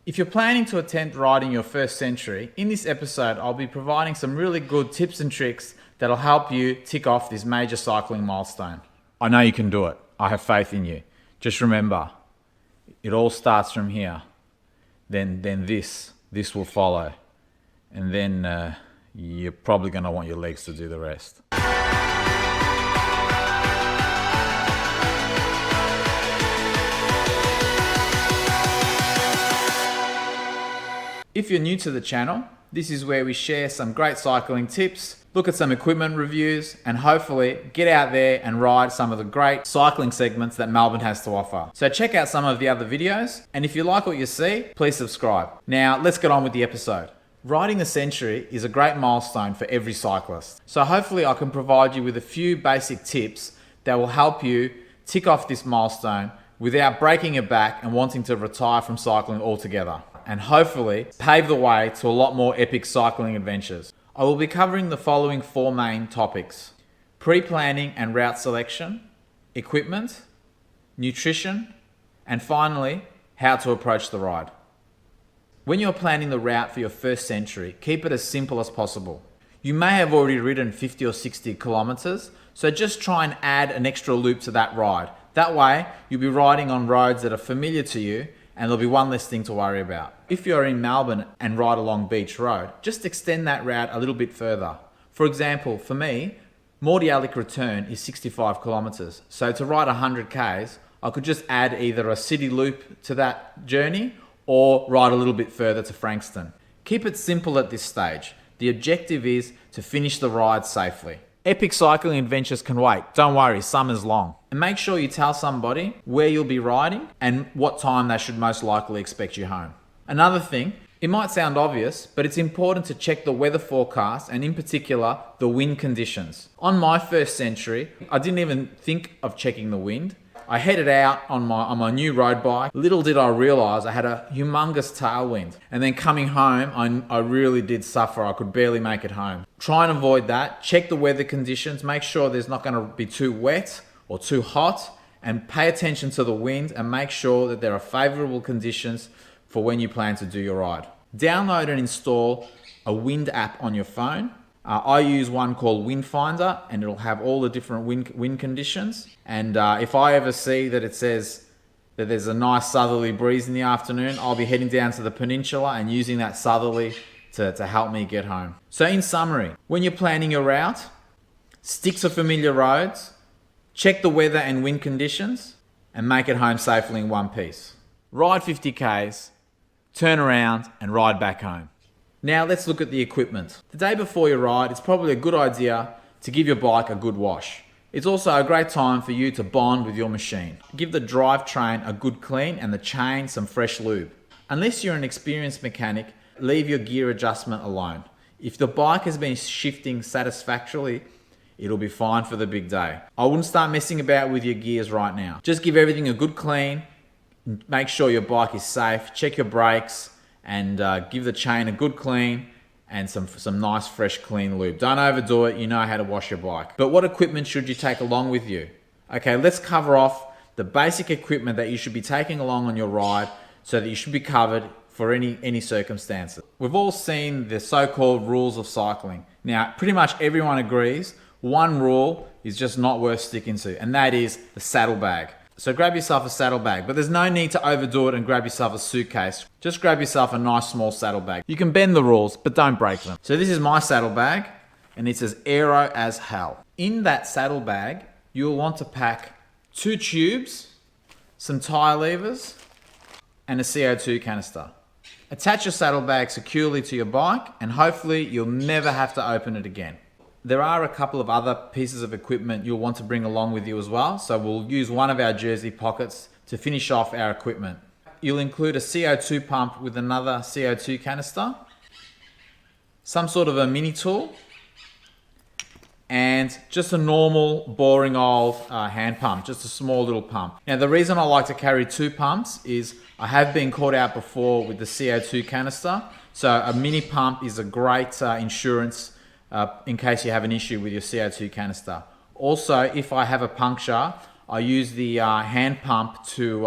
If you're planning to attempt riding your first century, in this episode I'll be providing some really good tips and tricks that'll help you tick off this major cycling milestone. I know you can do it. I have faith in you. Just remember, it all starts from here. Then this will follow. And then you're probably going to want your legs to do the rest. If you're new to the channel, this is where we share some great cycling tips, look at some equipment reviews, and hopefully get out there and ride some of the great cycling segments that Melbourne has to offer. So check out some of the other videos, and if you like what you see, please subscribe. Now let's get on with the episode. Riding the Century is a great milestone for every cyclist. So hopefully I can provide you with a few basic tips that will help you tick off this milestone without breaking your back and wanting to retire from cycling altogether, and hopefully pave the way to a lot more epic cycling adventures. I will be covering the following four main topics: pre-planning and route selection, equipment, nutrition, and finally, how to approach the ride. When you're planning the route for your first century, keep it as simple as possible. You may have already ridden 50 or 60 kilometers, so just try and add an extra loop to that ride. That way, you'll be riding on roads that are familiar to you, and there'll be one less thing to worry about. If you're in Melbourne and ride along Beach Road, just extend that route a little bit further. For example, for me, Mordialloc return is 65 kilometers. So to ride 100 Ks, I could just add either a city loop to that journey or ride a little bit further to Frankston. Keep it simple at this stage. The objective is to finish the ride safely. Epic cycling adventures can wait. Don't worry, summer's long. And make sure you tell somebody where you'll be riding and what time they should most likely expect you home. Another thing, it might sound obvious, but it's important to check the weather forecast and in particular, the wind conditions. On my first century, I didn't even think of checking the wind. I headed out on my new road bike. Little did I realize I had a humongous tailwind. And then coming home, I really did suffer. I could barely make it home. Try and avoid that. Check the weather conditions. Make sure there's not going to be too wet or too hot. And pay attention to the wind and make sure that there are favorable conditions for when you plan to do your ride. Download and install a wind app on your phone. I use one called Windfinder, and it'll have all the different wind conditions. And if I ever see that it says that there's a nice southerly breeze in the afternoon, I'll be heading down to the peninsula and using that southerly to help me get home. So in summary, when you're planning your route, stick to familiar roads, check the weather and wind conditions, and make it home safely in one piece. Ride 50 Ks, turn around and ride back home. Now let's look at the equipment. The day before your ride, it's probably a good idea to give your bike a good wash. It's also a great time for you to bond with your machine. Give the drivetrain a good clean and the chain some fresh lube. Unless you're an experienced mechanic, leave your gear adjustment alone. If the bike has been shifting satisfactorily, it'll be fine for the big day. I wouldn't start messing about with your gears right now. Just give everything a good clean, make sure your bike is safe, check your brakes, and give the chain a good clean and some nice fresh clean lube. Don't overdo it, you know how to wash your bike. But what equipment should you take along with you? Okay, let's cover off the basic equipment that you should be taking along on your ride so that you should be covered for any circumstances. We've all seen the so-called rules of cycling. Now, pretty much everyone agrees one rule is just not worth sticking to, and that is the saddlebag. So grab yourself a saddlebag, but there's no need to overdo it and grab yourself a suitcase. Just grab yourself a nice small saddlebag. You can bend the rules, but don't break them. So this is my saddlebag, and it's as aero as hell. In that saddlebag, you'll want to pack 2 tubes, some tire levers, and a CO2 canister. Attach your saddlebag securely to your bike, and hopefully you'll never have to open it again. There are a couple of other pieces of equipment you'll want to bring along with you as well, so we'll use one of our jersey pockets to finish off our equipment. You'll include a CO2 pump with another CO2 canister, some sort of a mini tool, and just a normal boring old hand pump, just a small little pump. Now the reason I like to carry 2 pumps is I have been caught out before with the CO2 canister, so a mini pump is a great insurance in case you have an issue with your CO2 canister. Also, if I have a puncture, I use the hand pump to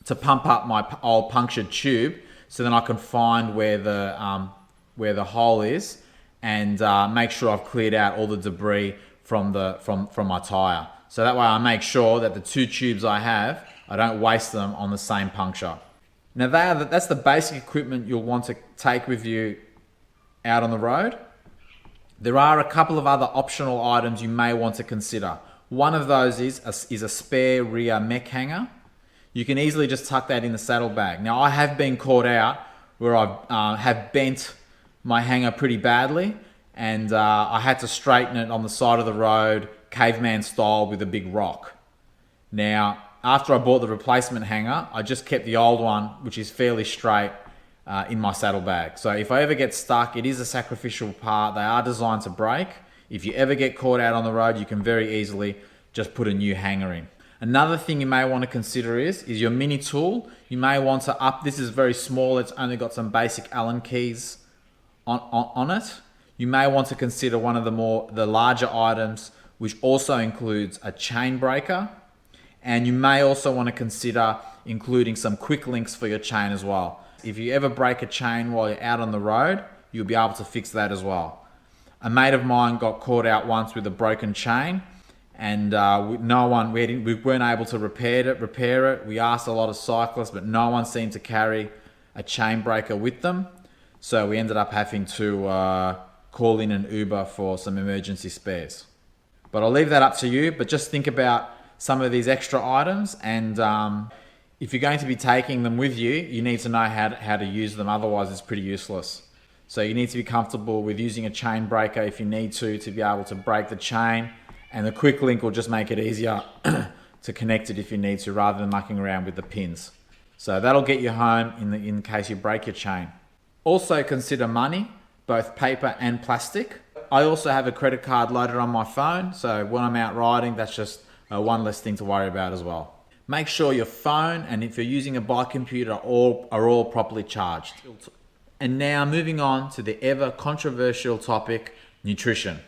to pump up my old punctured tube, so then I can find where the hole is and make sure I've cleared out all the debris from my tire. So that way I make sure that the 2 tubes I have, I don't waste them on the same puncture. Now that's the basic equipment you'll want to take with you out on the road. There are a couple of other optional items you may want to consider. One of those is a spare rear mech hanger. You can easily just tuck that in the saddlebag. Now I have been caught out where I have bent my hanger pretty badly, and I had to straighten it on the side of the road, caveman style, with a big rock. Now, after I bought the replacement hanger, I just kept the old one, which is fairly straight, in my saddlebag. So if I ever get stuck, it is a sacrificial part. They are designed to break. If you ever get caught out on the road, you can very easily just put a new hanger in. Another thing you may want to consider is your mini tool. You may want to this is very small. It's only got some basic Allen keys on it. You may want to consider one of the larger items, which also includes a chain breaker. And you may also want to consider including some quick links for your chain as well. If you ever break a chain while you're out on the road, you'll be able to fix that as well. A mate of mine got caught out once with a broken chain, and we weren't able to repair it. We asked a lot of cyclists, but no one seemed to carry a chain breaker with them. So we ended up having to call in an Uber for some emergency spares. But I'll leave that up to you, but just think about some of these extra items, and if you're going to be taking them with you, you need to know how to use them, otherwise it's pretty useless. So you need to be comfortable with using a chain breaker if you need to be able to break the chain, and the quick link will just make it easier to connect it if you need to, rather than mucking around with the pins. So that'll get you home in case you break your chain. Also consider money, both paper and plastic. I also have a credit card loaded on my phone, so when I'm out riding, that's just one less thing to worry about as well. Make sure your phone, and if you're using a bike computer, are all properly charged. And now moving on to the ever controversial topic, nutrition.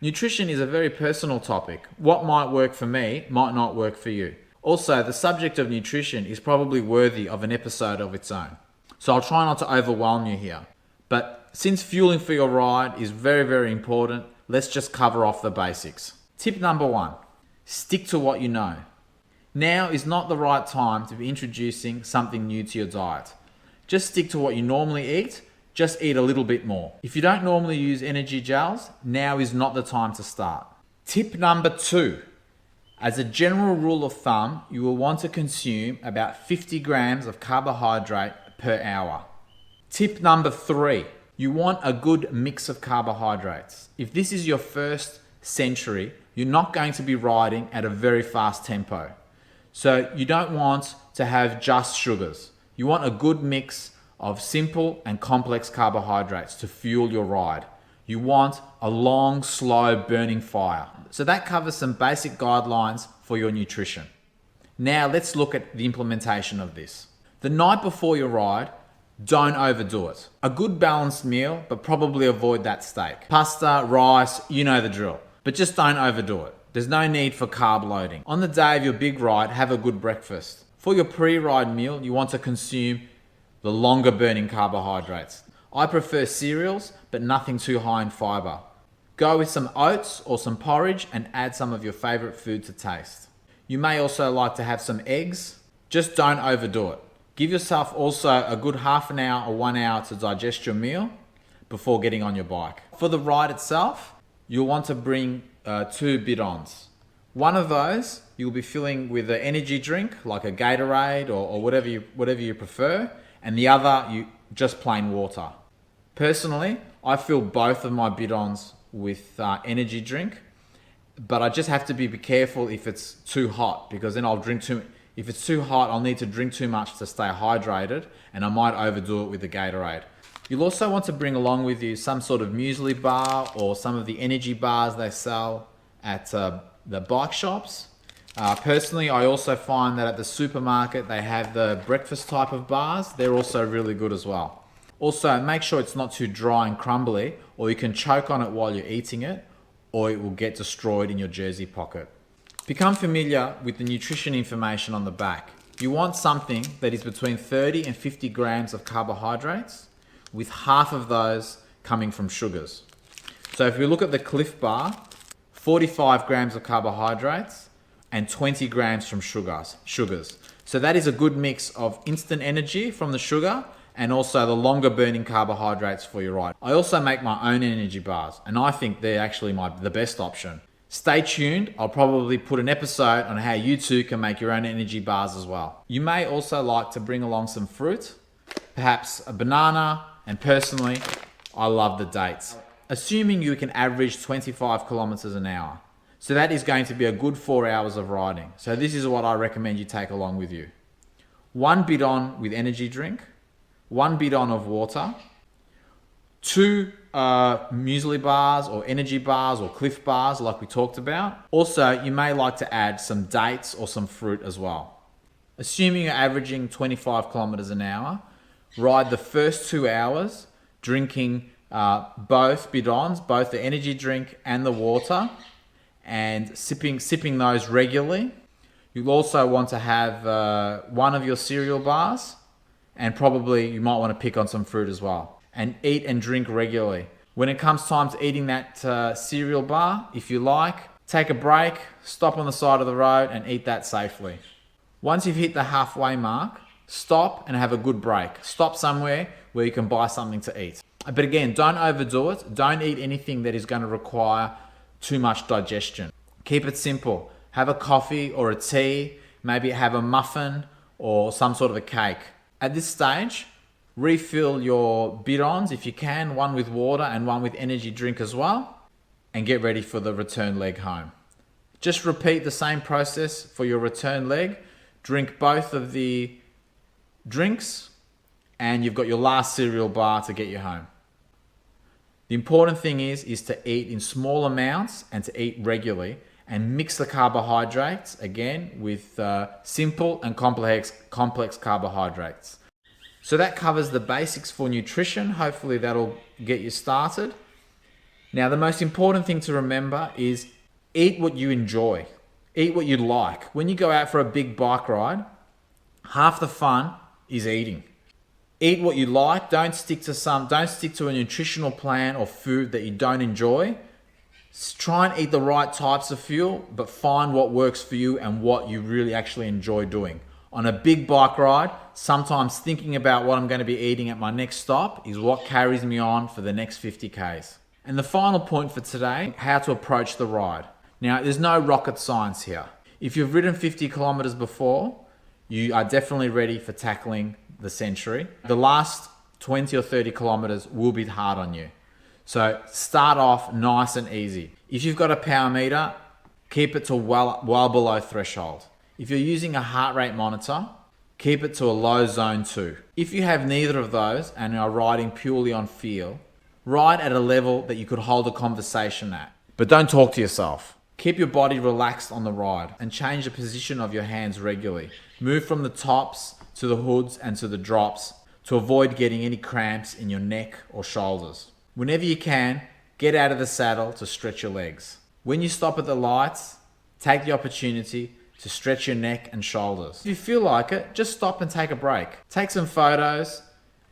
Nutrition is a very personal topic. What might work for me might not work for you. Also, the subject of nutrition is probably worthy of an episode of its own. So I'll try not to overwhelm you here. But since fueling for your ride is very, very important, let's just cover off the basics. Tip number 1, stick to what you know. Now is not the right time to be introducing something new to your diet. Just stick to what you normally eat, just eat a little bit more. If you don't normally use energy gels, now is not the time to start. Tip number 2, as a general rule of thumb, you will want to consume about 50 grams of carbohydrate per hour. Tip number 3, you want a good mix of carbohydrates. If this is your first century, you're not going to be riding at a very fast tempo. So you don't want to have just sugars. You want a good mix of simple and complex carbohydrates to fuel your ride. You want a long, slow burning fire. So that covers some basic guidelines for your nutrition. Now let's look at the implementation of this. The night before your ride, don't overdo it. A good balanced meal, but probably avoid that steak. Pasta, rice, you know the drill. But just don't overdo it. There's no need for carb loading. On the day of your big ride, have a good breakfast. For your pre-ride meal, you want to consume the longer burning carbohydrates. I prefer cereals, but nothing too high in fiber. Go with some oats or some porridge and add some of your favorite food to taste. You may also like to have some eggs. Just don't overdo it. Give yourself also a good half an hour or 1 hour to digest your meal before getting on your bike. For the ride itself, you'll want to bring 2 bidons. One of those you'll be filling with an energy drink like a Gatorade or whatever you prefer, and the other just plain water. Personally, I fill both of my bidons with energy drink, but I just have to be careful if it's too hot, because then I'll drink too. If it's too hot, I'll need to drink too much to stay hydrated, and I might overdo it with the Gatorade. You'll also want to bring along with you some sort of muesli bar or some of the energy bars they sell at the bike shops. Personally, I also find that at the supermarket they have the breakfast type of bars. They're also really good as well. Also, make sure it's not too dry and crumbly, or you can choke on it while you're eating it, or it will get destroyed in your jersey pocket. Become familiar with the nutrition information on the back. You want something that is between 30 and 50 grams of carbohydrates, with half of those coming from sugars. So if we look at the Clif Bar, 45 grams of carbohydrates and 20 grams from sugars. So that is a good mix of instant energy from the sugar and also the longer burning carbohydrates for your ride. I also make my own energy bars, and I think they're actually the best option. Stay tuned, I'll probably put an episode on how you too can make your own energy bars as well. You may also like to bring along some fruit, perhaps a banana, and personally, I love the dates. Assuming you can average 25 kilometers an hour. So that is going to be a good 4 hours of riding. So this is what I recommend you take along with you. 1 bidon with energy drink, 1 bidon of water, 2 muesli bars or energy bars or Clif bars like we talked about. Also, you may like to add some dates or some fruit as well. Assuming you're averaging 25 kilometers an hour, ride the first 2 hours drinking both bidons, both the energy drink and the water, and sipping those regularly. You'll also want to have one of your cereal bars, and probably you might want to pick on some fruit as well. And eat and drink regularly. When it comes time to eating that cereal bar, if you like, take a break, stop on the side of the road and eat that safely. Once you've hit the halfway mark, stop and have a good break. Stop somewhere where you can buy something to eat. But again, don't overdo it. Don't eat anything that is going to require too much digestion. Keep it simple. Have a coffee or a tea, maybe have a muffin or some sort of a cake. At this stage, refill your bidons if you can, one with water and one with energy drink as well, and get ready for the return leg home. Just repeat the same process for your return leg. Drink both of the drinks and you've got your last cereal bar to get you home. The important thing is to eat in small amounts and to eat regularly, and mix the carbohydrates again with simple and complex carbohydrates. So that covers the basics for nutrition. Hopefully that'll get you started. Now, the most important thing to remember is eat what you enjoy. Eat what you like. When you go out for a big bike ride, half the fun is eating. Eat what you like. Don't stick to a nutritional plan or food that you don't enjoy. Try and eat the right types of fuel, but find what works for you and what you really actually enjoy doing. On a big bike ride, sometimes thinking about what I'm going to be eating at my next stop is what carries me on for the next 50 Ks. And the final point for today, how to approach the ride. Now, there's no rocket science here. If you've ridden 50 kilometers before, you are definitely ready for tackling the century. The last 20 or 30 kilometers will be hard on you. So start off nice and easy. If you've got a power meter, keep it to well below threshold. If you're using a heart rate monitor, keep it to a low zone 2. If you have neither of those and are riding purely on feel, ride at a level that you could hold a conversation at. But don't talk to yourself. Keep your body relaxed on the ride and change the position of your hands regularly. Move from the tops to the hoods and to the drops to avoid getting any cramps in your neck or shoulders. Whenever you can, get out of the saddle to stretch your legs. When you stop at the lights, take the opportunity to stretch your neck and shoulders. If you feel like it, just stop and take a break. Take some photos,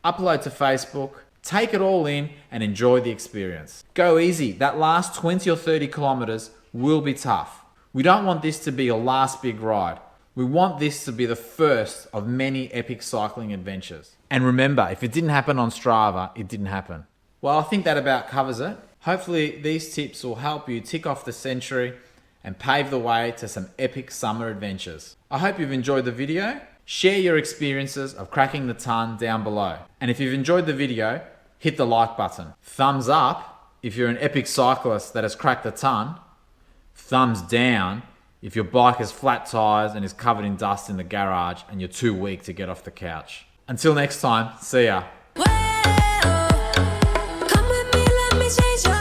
upload to Facebook, take it all in and enjoy the experience. Go easy. That last 20 or 30 kilometers will be tough. We don't want this to be your last big ride. We want this to be the first of many epic cycling adventures. And remember, if it didn't happen on Strava, it didn't happen. Well, I think that about covers it. Hopefully these tips will help you tick off the century and pave the way to some epic summer adventures. I hope you've enjoyed the video. Share your experiences of cracking the ton down below. And if you've enjoyed the video, hit the like button. Thumbs up if you're an epic cyclist that has cracked the ton. Thumbs down if your bike has flat tires and is covered in dust in the garage and you're too weak to get off the couch. Until next time, see ya. Come with me, let me change your